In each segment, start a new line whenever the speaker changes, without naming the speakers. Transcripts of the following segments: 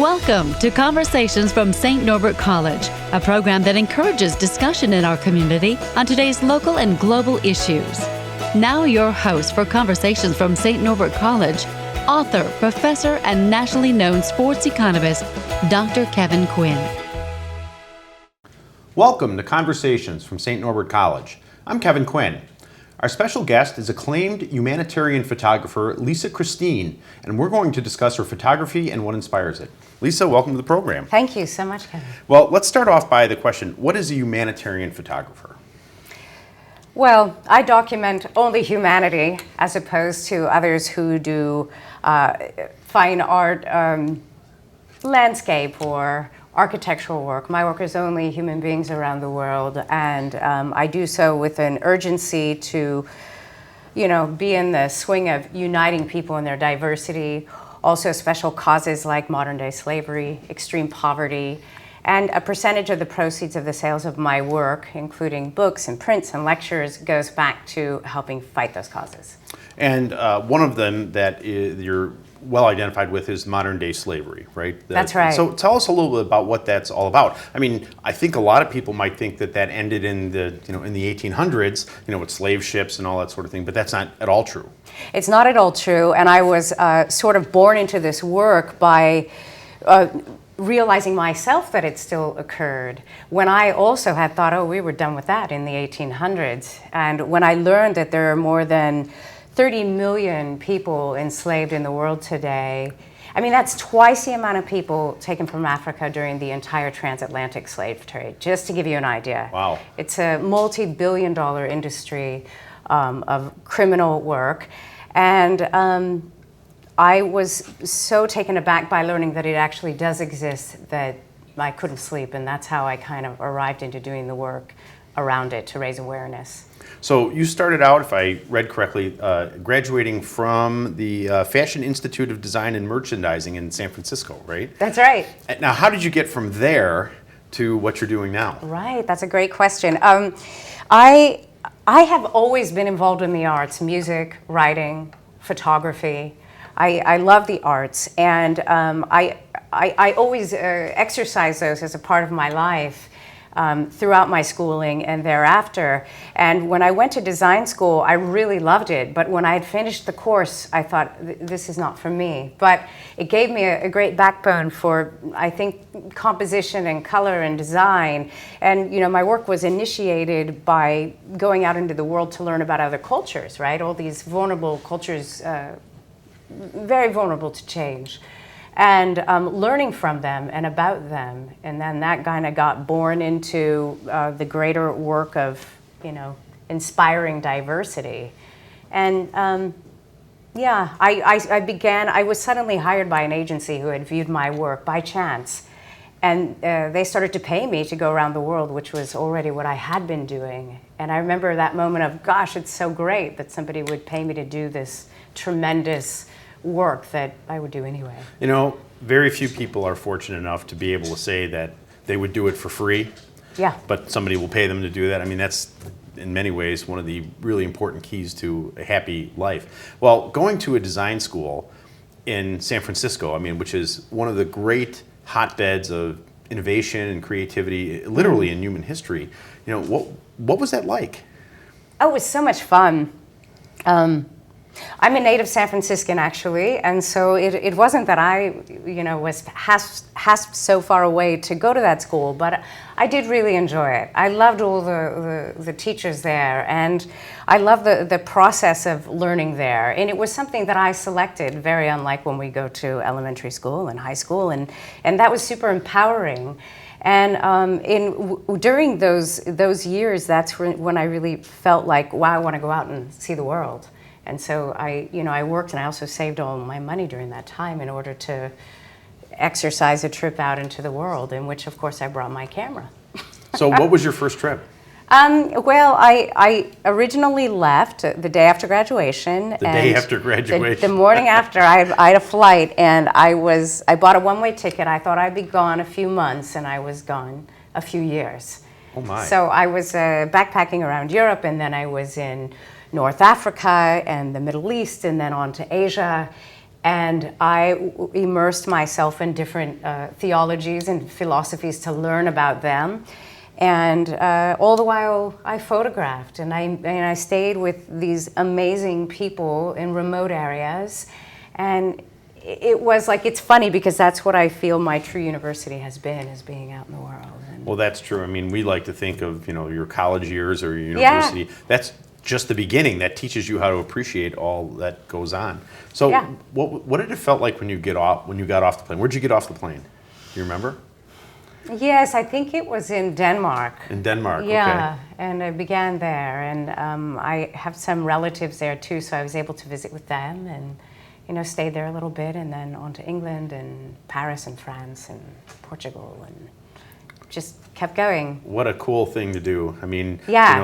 Welcome to Conversations from St. Norbert College, a program that encourages discussion in our community on today's local and global issues. Now your host for Conversations from St. Norbert College, author, professor, and nationally known sports economist, Dr. Kevin Quinn.
Welcome to Conversations from St. Norbert College. I'm Kevin Quinn. Our special guest is acclaimed humanitarian photographer Lisa Kristine, and we're going to discuss her photography and what inspires it. Lisa, welcome to the program.
Thank you so much, Kevin.
Well, let's start off by the question, what is a humanitarian photographer?
Well, I document only humanity as opposed to others who do fine art, landscape, or architectural work. My work is only human beings around the world, and I do so with an urgency to, be in the swing of uniting people in their diversity, also special causes like modern-day slavery, extreme poverty, and a percentage of the proceeds of the sales of my work, including books and prints and lectures, goes back to helping fight those causes.
And one of them that you're well identified with is modern-day slavery, right?
That's right.
So tell us a little bit about what that's all about. I mean, I think a lot of people might think that ended in the in the 1800s, with slave ships and all that sort of thing, but that's not at all true.
It's not at all true, and I was sort of born into this work by realizing myself that it still occurred when I also had thought, oh, we were done with that in the 1800s. And when I learned that there are more than 30 million people enslaved in the world today, I mean, that's twice the amount of people taken from Africa during the entire transatlantic slave trade, just to give you an idea.
Wow.
It's a multi-billion-dollar industry of criminal work. And I was so taken aback by learning that it actually does exist that I couldn't sleep, and that's how I kind of arrived into doing the work around it to raise awareness.
So you started out, if I read correctly, graduating from the Fashion Institute of Design and Merchandising in San Francisco, right?
That's right.
Now, how did you get from there to what you're doing now?
Right, that's a great question. I have always been involved in the arts, music, writing, photography. I love the arts, and I always exercise those as a part of my life throughout my schooling and thereafter. And when I went to design school, I really loved it. But when I had finished the course, I thought, this is not for me. But it gave me a great backbone for, I think, composition and color and design. And, my work was initiated by going out into the world to learn about other cultures, right? All these vulnerable cultures, very vulnerable to change. And learning from them and about them. And then that kind of got born into the greater work of, inspiring diversity. And I was suddenly hired by an agency who had viewed my work by chance. And they started to pay me to go around the world, which was already what I had been doing. And I remember that moment of, gosh, it's so great that somebody would pay me to do this tremendous work that I would do anyway.
Very few people are fortunate enough to be able to say that they would do it for free.
Yeah.
But somebody will pay them to do that. I mean, that's in many ways one of the really important keys to a happy life. Well, going to a design school in San Francisco, which is one of the great hotbeds of innovation and creativity, literally in human history, what was that like?
Oh, it was so much fun. I'm a native San Franciscan, actually, and so it wasn't that I, was hasped so far away to go to that school, but I did really enjoy it. I loved all the teachers there, and I loved the process of learning there. And it was something that I selected, very unlike when we go to elementary school and high school, and that was super empowering. And during those years, that's when I really felt like, wow, I want to go out and see the world. And so I worked, and I also saved all my money during that time in order to exercise a trip out into the world, in which, of course, I brought my camera.
So what was your first trip?
Well, I originally left the day after graduation.
Day after graduation.
The morning after, I had a flight, and I bought a one-way ticket. I thought I'd be gone a few months, and I was gone a few years.
Oh, my.
So I was backpacking around Europe, and then I was in North Africa and the Middle East, and then on to Asia. And I immersed myself in different theologies and philosophies to learn about them. And all the while, I photographed, and I stayed with these amazing people in remote areas. And it was like, it's funny because that's what I feel my true university has been, is being out in the world. And
well, that's true. I mean, we like to think of, your college years or your university. Yeah. That's just the beginning. That teaches you how to appreciate all that goes on. So yeah. What did it felt like when you got off the plane? Where'd you get off the plane? Do you remember?
Yes, I think it was in Denmark.
In Denmark,
yeah,
okay.
And I began there, and I have some relatives there too, so I was able to visit with them and, stayed there a little bit, and then on to England and Paris and France and Portugal, and just kept going.
What a cool thing to do. I mean,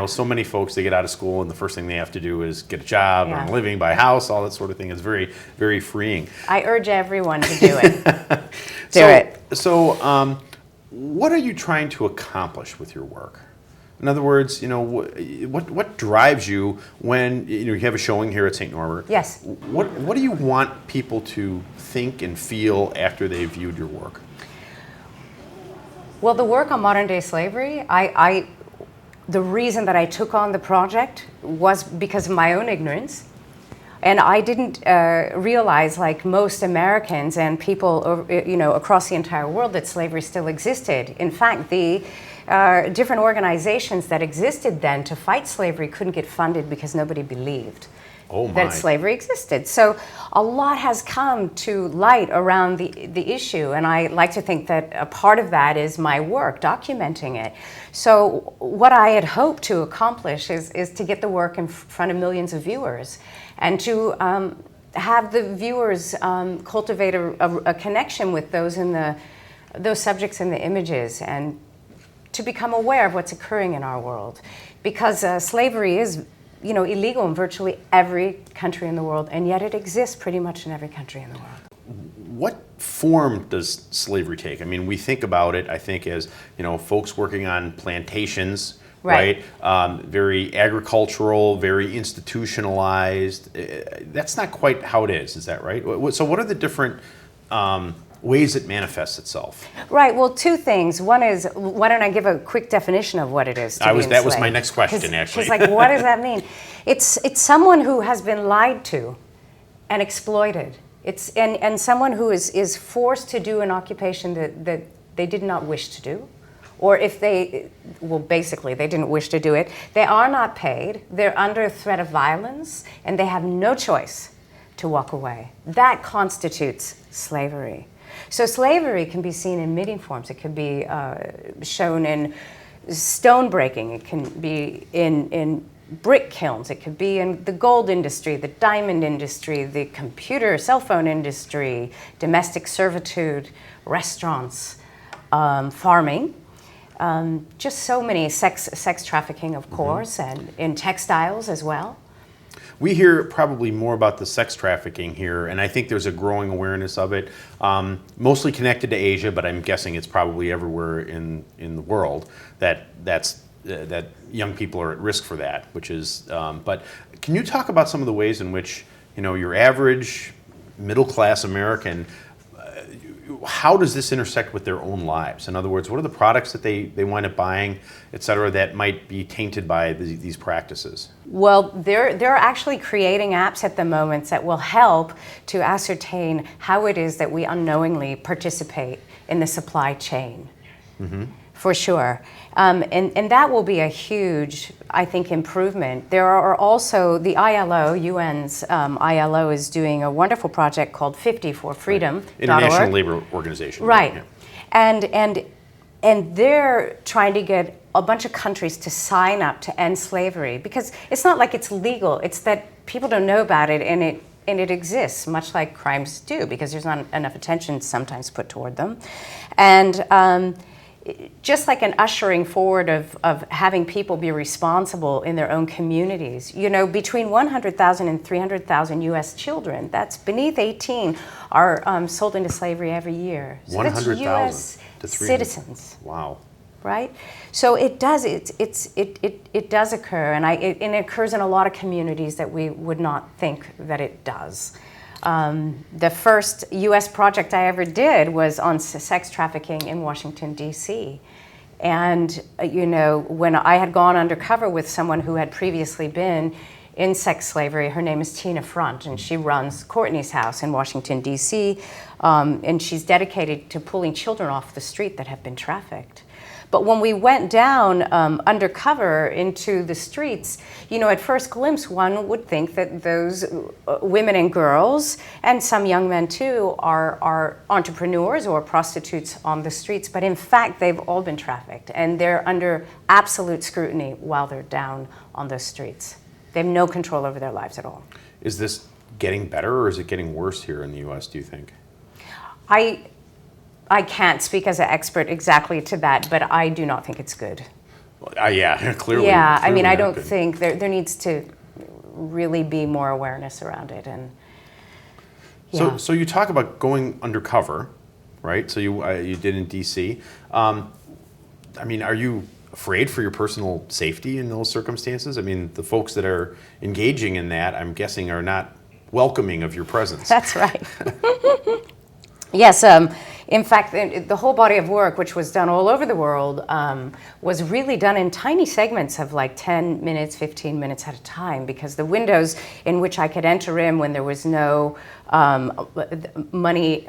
so many folks, they get out of school and the first thing they have to do is get a job, earn a living, buy a house, all that sort of thing. It's very, very freeing.
I urge everyone to do it. Do it.
So, what are you trying to accomplish with your work? In other words, what drives you when you have a showing here at St. Norbert?
Yes.
What do you want people to think and feel after they've viewed your work?
Well, the work on modern day slavery, the reason that I took on the project was because of my own ignorance. And I didn't realize, like most Americans and people, across the entire world, that slavery still existed. In fact, the different organizations that existed then to fight slavery couldn't get funded because nobody believed that slavery existed. So a lot has come to light around the issue, and I like to think that a part of that is my work, documenting it. So what I had hoped to accomplish is to get the work in front of millions of viewers, and to have the viewers cultivate a connection with those subjects in the images, and to become aware of what's occurring in our world. Because slavery is illegal in virtually every country in the world, and yet it exists pretty much in every country in the world.
What form does slavery take? I mean, we think about it, I think, as, folks working on plantations, right? Very agricultural, very institutionalized. That's not quite how it is that right? So what are the different ways it manifests itself?
Right, well, two things. One is, why don't I give a quick definition of what it is to be enslaved?
That was my next question, actually.
Because, like, what does that mean? It's someone who has been lied to and exploited. And someone who is forced to do an occupation that they did not wish to do. Or if basically they didn't wish to do it. They are not paid, they're under threat of violence, and they have no choice to walk away. That constitutes slavery. So slavery can be seen in many forms. It could be shown in stone breaking. It can be in brick kilns. It could be in the gold industry, the diamond industry, the computer, cell phone industry, domestic servitude, restaurants, farming. Just so many sex trafficking, of course, and in textiles as well.
We hear probably more about the sex trafficking here, and I think there's a growing awareness of it, mostly connected to Asia, but I'm guessing it's probably everywhere in the world that young people are at risk for that. Which is, but can you talk about some of the ways in which your average middle-class American, how does this intersect with their own lives? In other words, what are the products that they wind up buying, et cetera, that might be tainted by these practices?
Well, they're actually creating apps at the moment that will help to ascertain how it is that we unknowingly participate in the supply chain. Mm-hmm. For sure. And that will be a huge, I think, improvement. There are also the ILO, UN's ILO is doing a wonderful project called 50 for Freedom.
Right. International Labor Organization.
Right. Yeah. And they're trying to get a bunch of countries to sign up to end slavery, because it's not like it's legal, it's that people don't know about it, and it exists, much like crimes do, because there's not enough attention sometimes put toward them. And just like an ushering forward of having people be responsible in their own communities. Between 100,000 and 300,000 U.S. children, that's beneath 18, are sold into slavery every year. So
100,000
U.S.
to 300,000.
citizens.
Wow.
Right? So it does. It does occur, and it occurs in a lot of communities that we would not think that it does. The first U.S. project I ever did was on sex trafficking in Washington, D.C. And, when I had gone undercover with someone who had previously been in sex slavery, her name is Tina Front, and she runs Courtney's House in Washington, D.C., and she's dedicated to pulling children off the street that have been trafficked. But when we went down undercover into the streets, at first glimpse, one would think that those women and girls, and some young men too, are entrepreneurs or prostitutes on the streets. But in fact, they've all been trafficked, and they're under absolute scrutiny while they're down on those streets. They have no control over their lives at all.
Is this getting better, or is it getting worse here in the U.S., do you think?
I can't speak as an expert exactly to that, but I do not think it's good.
Yeah, clearly.
Yeah, I
clearly
don't
good.
think there needs to really be more awareness around it. And yeah.
So you talk about going undercover, right? So you did in D.C. Are you afraid for your personal safety in those circumstances? The folks that are engaging in that, I'm guessing, are not welcoming of your presence.
That's right. Yes, in fact, the whole body of work, which was done all over the world, was really done in tiny segments of like 10 minutes, 15 minutes at a time, because the windows in which I could enter in when there was no money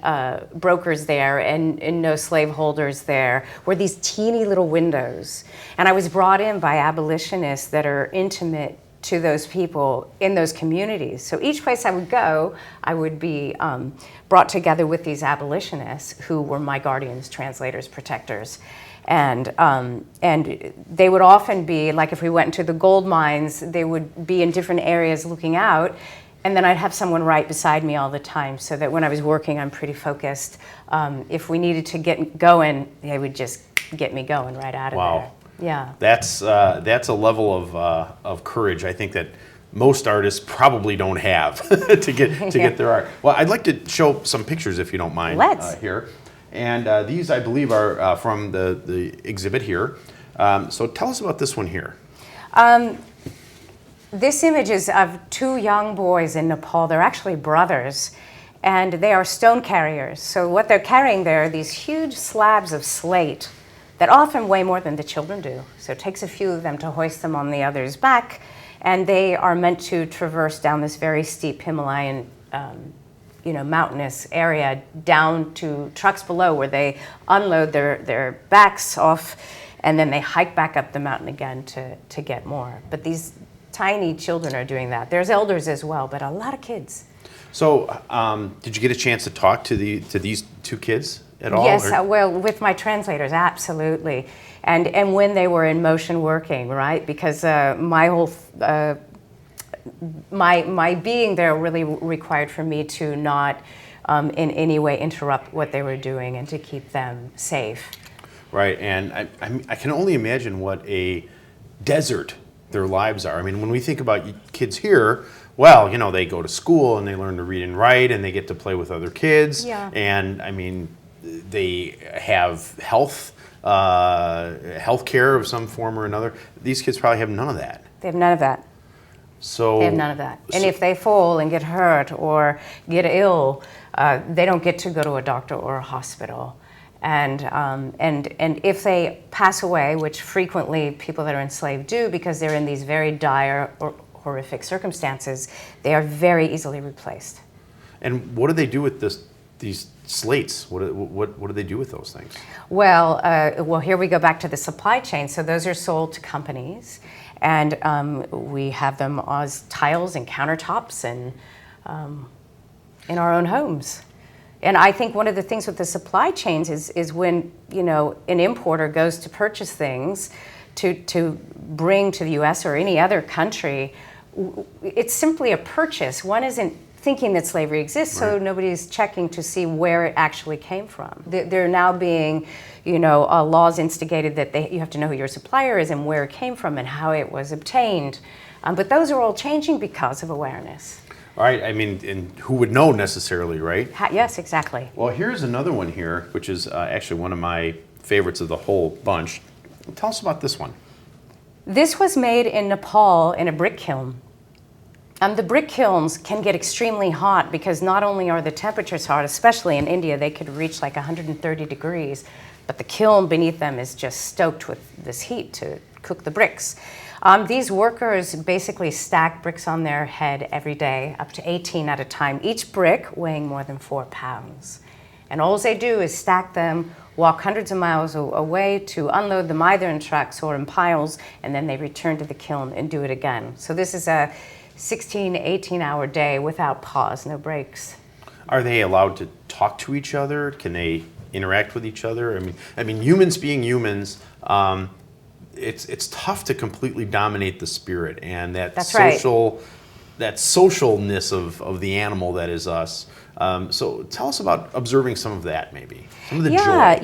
brokers there and no slaveholders there were these teeny little windows. And I was brought in by abolitionists that are intimate to those people in those communities. So each place I would go, I would be brought together with these abolitionists who were my guardians, translators, protectors. And they would often be, like if we went into the gold mines, they would be in different areas looking out, and then I'd have someone right beside me all the time, so that when I was working, I'm pretty focused. If we needed to get going, they would just get me going right out of there. Yeah,
that's a level of courage, I think, that most artists probably don't have to get their art. Well, I'd like to show some pictures, if you don't mind.
Let's.
Here, and these, I believe, are from the exhibit here. So tell us about this one here.
This image is of two young boys in Nepal. They're actually brothers, and they are stone carriers. So what they're carrying there are these huge slabs of slate that often weigh more than the children do. So it takes a few of them to hoist them on the other's back, and they are meant to traverse down this very steep Himalayan, mountainous area down to trucks below, where they unload their backs off, and then they hike back up the mountain again to get more. But these tiny children are doing that. There's elders as well, but a lot of kids.
So did you get a chance to talk to these two kids at all?
Yes, well, with my translators, absolutely. And when they were in motion working, right? Because my whole, my being there really required for me to not in any way interrupt what they were doing and to keep them safe.
Right, and I can only imagine what a desert their lives are. When we think about kids here, well, they go to school and they learn to read and write and they get to play with other kids.
Yeah.
And they have health care of some form or another. These kids probably have none of that.
They have none of that.
So
they have none of that. And if they fall and get hurt or get ill, they don't get to go to a doctor or a hospital. And if they pass away, which frequently people that are enslaved do because they're in these very dire or horrific circumstances, they are very easily replaced.
And what do they do with these slates? What do they do with those things?
Well, here we go back to the supply chain. So those are sold to companies, and we have them as tiles and countertops and in our own homes. And I think one of the things with the supply chains is when an importer goes to purchase things to bring to the U.S. or any other country, it's simply a purchase. One isn't thinking that slavery exists, so nobody's checking to see where it actually came from. There are now being, laws instigated that you have to know who your supplier is and where it came from and how it was obtained. But those are all changing because of awareness.
All right, and who would know necessarily, right?
Yes, exactly.
Well, here's another one here, which is actually one of my favorites of the whole bunch. Tell us about this one.
This was made in Nepal in a brick kiln. The brick kilns can get extremely hot because not only are the temperatures hot, especially in India, they could reach like 130 degrees, but the kiln beneath them is just stoked with this heat to cook the bricks. These workers basically stack bricks on their head every day, up to 18 at a time, each brick weighing more than 4 pounds. And all they do is stack them, walk hundreds of miles away to unload them either in trucks or in piles, and then they return to the kiln and do it again. So this is a 16, 18-hour day without pause, no breaks.
Are they allowed to talk to each other? Can they interact with each other? I mean, humans being humans, it's tough to completely dominate the spirit and that that socialness of the animal that is us. So tell us about observing some of that, maybe. Some of the joy.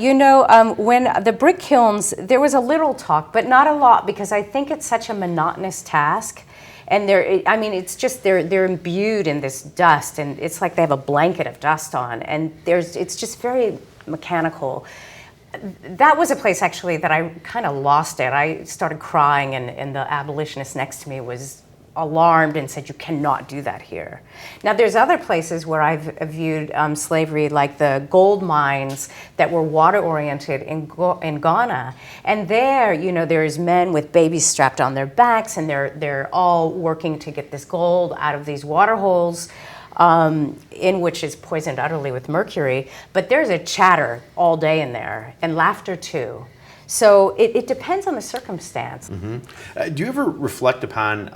When the brick kilns, there was a little talk, but not a lot, because I think it's such a monotonous task. And it's just they're imbued in this dust, and it's like they have a blanket of dust on, and it's just very mechanical. That was a place actually that I kind of lost it. I started crying, and the abolitionist next to me was alarmed and said, "You cannot do that here." Now, there's other places where I've viewed slavery, like the gold mines that were water-oriented in Ghana. And there, there's men with babies strapped on their backs, and they're all working to get this gold out of these water holes, in which is poisoned utterly with mercury. But there's a chatter all day in there, and laughter too. So it depends on the circumstance.
Mm-hmm. Do you ever reflect upon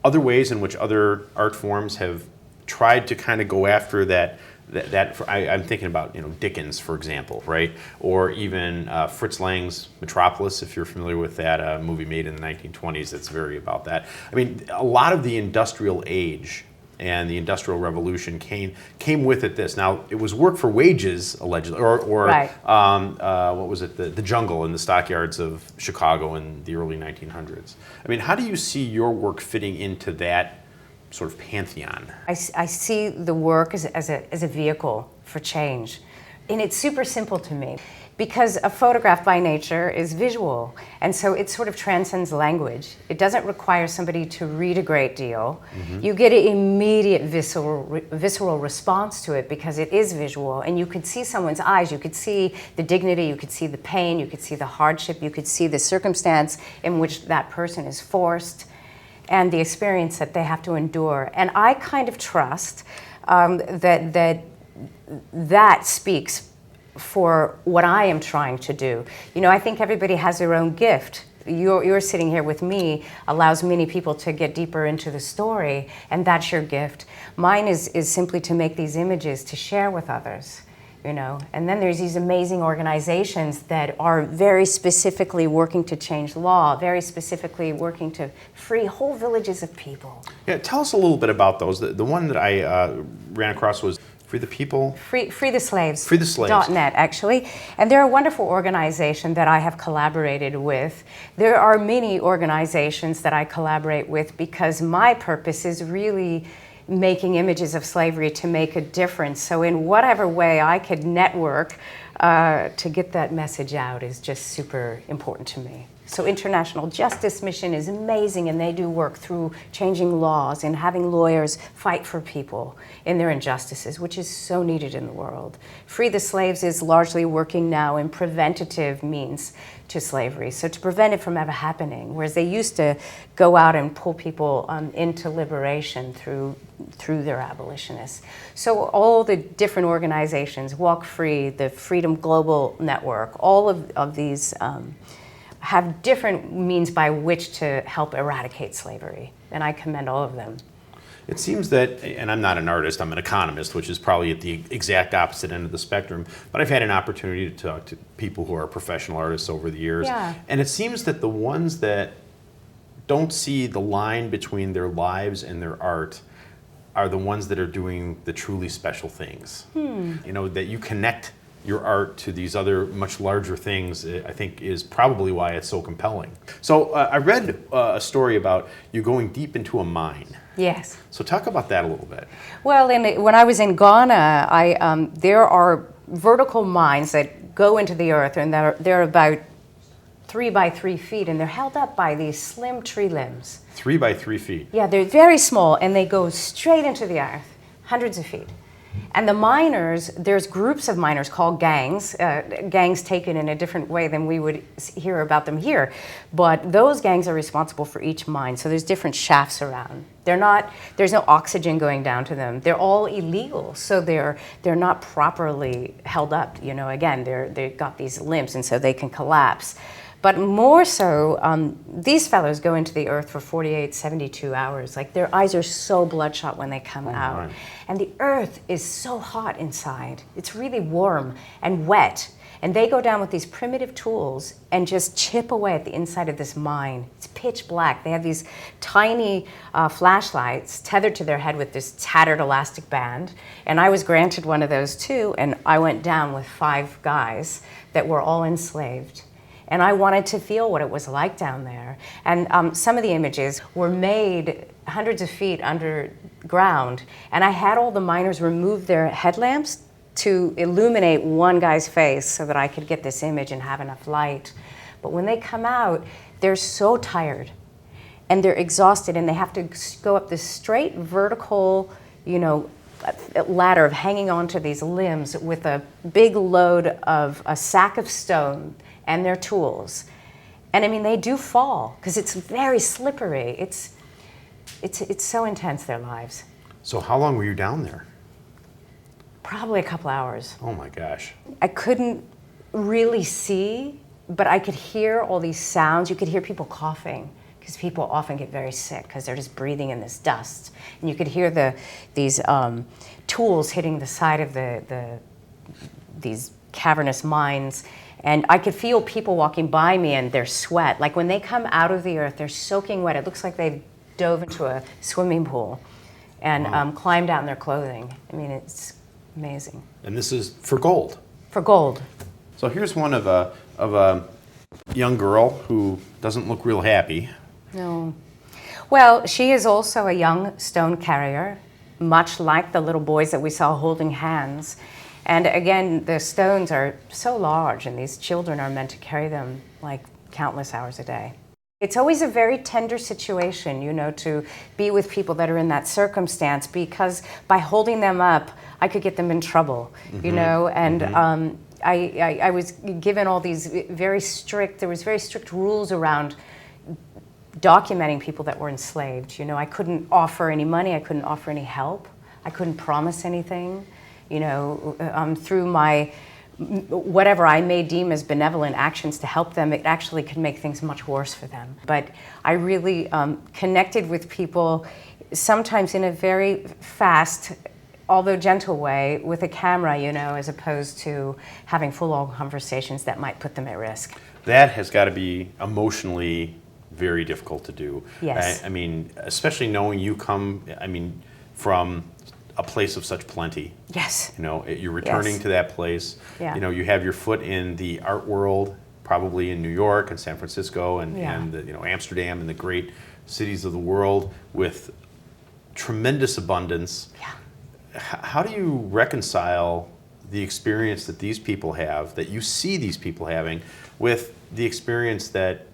other ways in which other art forms have tried to kind of go after that I'm thinking about, Dickens, for example, right? Or even Fritz Lang's Metropolis, if you're familiar with that, movie made in the 1920s that's very about that. I mean, a lot of the industrial age and the Industrial Revolution came with it this. Now, it was work for wages, allegedly, or
Right.
What was it, the jungle in the stockyards of Chicago in the early 1900s. I mean, how do you see your work fitting into that sort of pantheon?
I see the work as a vehicle for change. And it's super simple to me, because a photograph by nature is visual, and so it sort of transcends language. It doesn't require somebody to read a great deal. Mm-hmm. You get an immediate visceral response to it because it is visual, and you could see someone's eyes, you could see the dignity, you could see the pain, you could see the hardship, you could see the circumstance in which that person is forced, and the experience that they have to endure. And I kind of trust that speaks for what I am trying to do. I think everybody has their own gift. You're sitting here with me allows many people to get deeper into the story, and that's your gift. Mine is simply to make these images to share with others, And then there's these amazing organizations that are very specifically working to change law, very specifically working to free whole villages of people.
Yeah, tell us a little bit about those. The one that I ran across was Free the People?
Free the Slaves.
Free the Slaves.
.net, actually. And they're a wonderful organization that I have collaborated with. There are many organizations that I collaborate with because my purpose is really making images of slavery to make a difference. So in whatever way I could network to get that message out is just super important to me. So International Justice Mission is amazing, and they do work through changing laws and having lawyers fight for people in their injustices, which is so needed in the world. Free the Slaves is largely working now in preventative means to slavery, so to prevent it from ever happening, whereas they used to go out and pull people into liberation through their abolitionists. So all the different organizations, Walk Free, the Freedom Global Network, all of these have different means by which to help eradicate slavery, and I commend all of them.
It seems that, and I'm not an artist, I'm an economist, which is probably at the exact opposite end of the spectrum, but I've had an opportunity to talk to people who are professional artists over the years, and it seems that the ones that don't see the line between their lives and their art are the ones that are doing the truly special things. That you connect your art to these other much larger things, I think is probably why it's so compelling. So I read a story about you going deep into a mine.
Yes.
So talk about that a little bit.
Well, when I was in Ghana, there are vertical mines that go into the earth, and they're about 3 by 3 feet, and they're held up by these slim tree limbs.
3 by 3 feet.
Yeah, they're very small, and they go straight into the earth, hundreds of feet. And the miners, there's groups of miners called gangs, gangs taken in a different way than we would hear about them here. But those gangs are responsible for each mine, so there's different shafts around. There's no oxygen going down to them. They're all illegal, so they're not properly held up. Again, they've got these limbs, and so they can collapse. But more so, these fellows go into the earth for 48, 72 hours. Like, their eyes are so bloodshot when they come out.
My.
And the earth is so hot inside. It's really warm and wet. And they go down with these primitive tools and just chip away at the inside of this mine. It's pitch black. They have these tiny flashlights tethered to their head with this tattered elastic band. And I was granted one of those too, and I went down with 5 guys that were all enslaved. And I wanted to feel what it was like down there. And some of the images were made hundreds of feet underground. And I had all the miners remove their headlamps to illuminate one guy's face so that I could get this image and have enough light. But when they come out, they're so tired and they're exhausted, and they have to go up this straight vertical, ladder of hanging onto these limbs with a big load of a sack of stone and their tools. And I mean, they do fall because it's very slippery. It's so intense, their lives.
So how long were you down there?
Probably a couple hours.
Oh my gosh.
I couldn't really see, but I could hear all these sounds. You could hear people coughing because people often get very sick because they're just breathing in this dust. And you could hear these tools hitting the side of these cavernous mines. And I could feel people walking by me and their sweat. Like, when they come out of the earth, they're soaking wet. It looks like they've dove into a swimming pool and climbed out in their clothing. I mean, it's amazing.
And this is for gold.
For gold.
So here's one of a young girl who doesn't look real happy.
No. Well, she is also a young stone carrier, much like the little boys that we saw holding hands. And again, the stones are so large, and these children are meant to carry them like countless hours a day. It's always a very tender situation, to be with people that are in that circumstance, because by holding them up, I could get them in trouble, and I was given all these there was very strict rules around documenting people that were enslaved. I couldn't offer any money, I couldn't offer any help, I couldn't promise anything. Through my whatever I may deem as benevolent actions to help them, it actually could make things much worse for them. But I really connected with people, sometimes in a very fast, although gentle way, with a camera, as opposed to having full-on conversations that might put them at risk.
That has got to be emotionally very difficult to do.
Yes.
I mean, especially knowing you come, from a place of such plenty.
Yes.
You're returning to that place.
Yeah.
You have your foot in the art world, probably in New York and San Francisco and Amsterdam and the great cities of the world with tremendous abundance.
Yeah.
How do you reconcile the experience that these people have, that you see these people having, with the experience that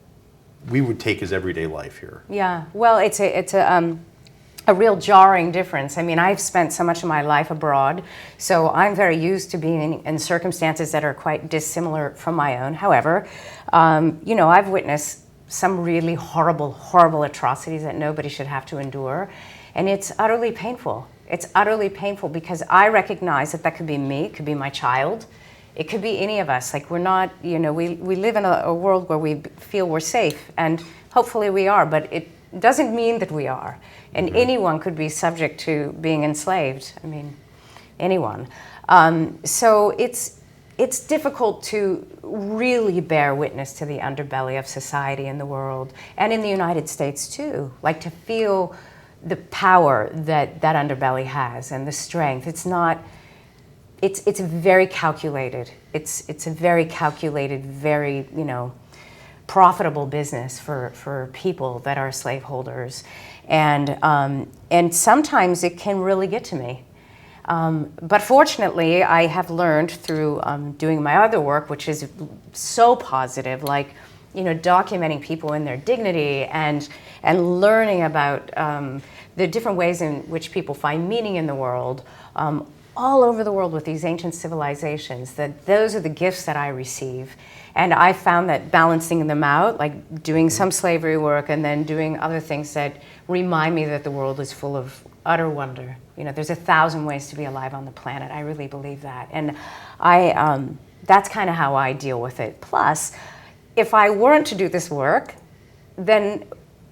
we would take as everyday life here?
Yeah. Well, it's a real jarring difference. I mean, I've spent so much of my life abroad, so I'm very used to being in circumstances that are quite dissimilar from my own. However, I've witnessed some really horrible, horrible atrocities that nobody should have to endure, and it's utterly painful. It's utterly painful because I recognize that could be me, it could be my child, it could be any of us. Like, we're not, we live in a world where we feel we're safe, and hopefully we are, but it doesn't mean that we are. And anyone could be subject to being enslaved. I mean, anyone. So it's difficult to really bear witness to the underbelly of society in the world, and in the United States too. Like, to feel the power that underbelly has and the strength. It's very calculated. It's a very calculated, very, profitable business for people that are slaveholders. And sometimes it can really get to me. But fortunately, I have learned through doing my other work, which is so positive, like documenting people in their dignity and learning about the different ways in which people find meaning in the world, all over the world with these ancient civilizations, that those are the gifts that I receive. And I found that balancing them out, like doing some slavery work and then doing other things that remind me that the world is full of utter wonder. There's 1,000 ways to be alive on the planet. I really believe that. And that's kind of how I deal with it. Plus, if I weren't to do this work, then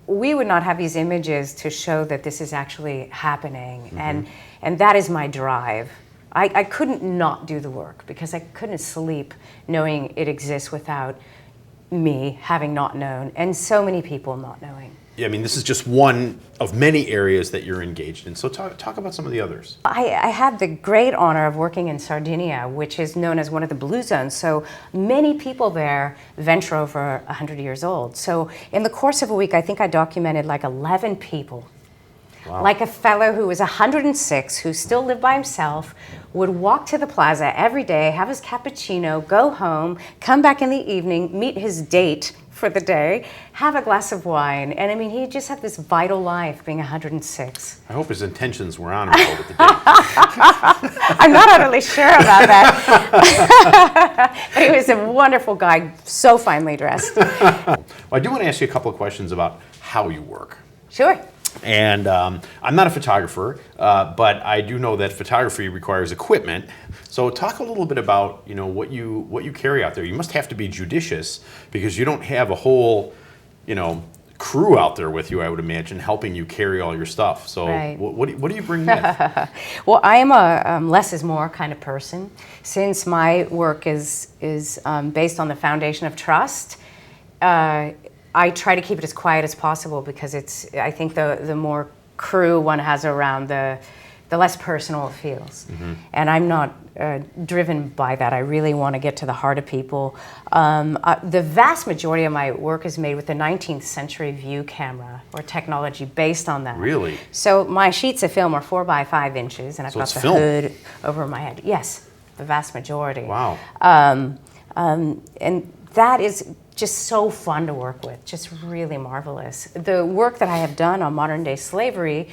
we would not have these images to show that this is actually happening. And that is my drive. I couldn't not do the work because I couldn't sleep knowing it exists without me having not known and so many people not knowing.
Yeah, I mean, this is just one of many areas that you're engaged in. So talk about some of the others.
I had the great honor of working in Sardinia, which is known as one of the blue zones. So many people there venture over 100 years old. So in the course of a week, I think I documented like 11 people. Wow. Like a fellow who was 106, who still lived by himself, would walk to the plaza every day, have his cappuccino, go home, come back in the evening, meet his date for the day, have a glass of wine. And I mean, he just had this vital life being 106.
I hope his intentions were honorable with the date.
I'm not utterly sure about that. But he was a wonderful guy, so finely dressed.
Well, I do want to ask you a couple of questions about how you work.
Sure.
And I'm not a photographer, but I do know that photography requires equipment. So talk a little bit about what you carry out there. You must have to be judicious because you don't have a whole crew out there with you, I would imagine, helping you carry all your stuff. So
right.
what do you bring with?
Well, I am a less is more kind of person. Since my work is based on the foundation of trust, I try to keep it as quiet as possible because I think the more crew one has around, the less personal it feels. And I'm not driven by that. I really want to get to the heart of people. The vast majority of my work is made with the 19th century view camera or technology based on that.
Really?
So my sheets of film are 4 by 5 inches, and I've got the
film.
hood over my head. Yes, the vast majority.
Wow.
And that is just so fun to work with, just really marvelous. The work that I have done on modern day slavery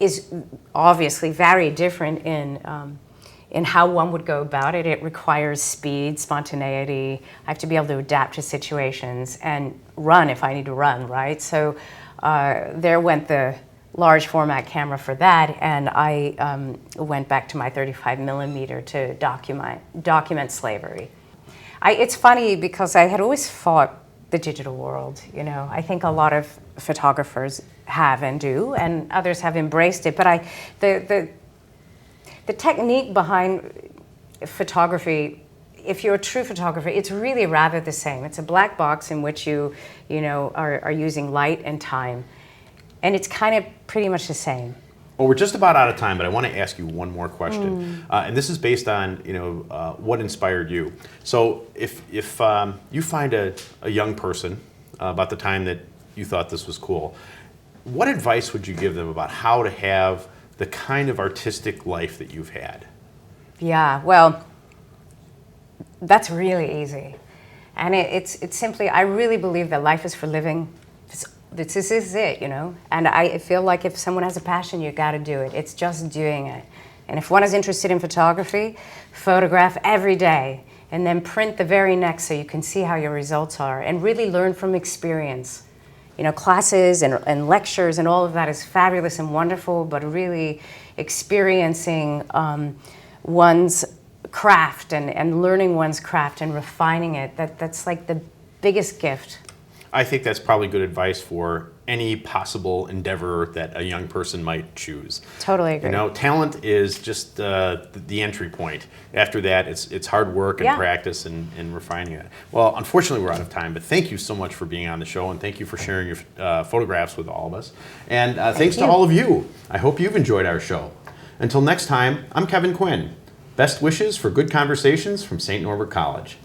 is obviously very different in how one would go about it. It requires speed, spontaneity. I have to be able to adapt to situations and run if I need to run, right? So there went the large format camera for that, and I went back to my 35 millimeter to document slavery. It's funny because I had always fought the digital world. I think a lot of photographers have and do, and others have embraced it. But the technique behind photography, if you're a true photographer, it's really rather the same. It's a black box in which you are using light and time, and it's kind of pretty much the same.
Well, we're just about out of time, but I want to ask you one more question, and this is based on what inspired you. So, if you find a young person about the time that you thought this was cool, what advice would you give them about how to have the kind of artistic life that you've had? Yeah,
well, that's really easy, and it's simply, I really believe that life is for living. This is it, and I feel like if someone has a passion, you got to do it. It's just doing it. And if one is interested in photography, photograph every day and then print the very next so you can see how your results are and really learn from experience. Classes and lectures and all of that is fabulous and wonderful, but really experiencing one's craft and learning one's craft and refining it, that's like the biggest gift.
I think that's probably good advice for any possible endeavor that a young person might choose.
Totally agree.
Talent is just the entry point. After that, it's hard work and practice and refining it. Well, unfortunately, we're out of time, but thank you so much for being on the show, and thank you for sharing your photographs with all of us. And thanks to all of you. I hope you've enjoyed our show. Until next time, I'm Kevin Quinn. Best wishes for good conversations from St. Norbert College.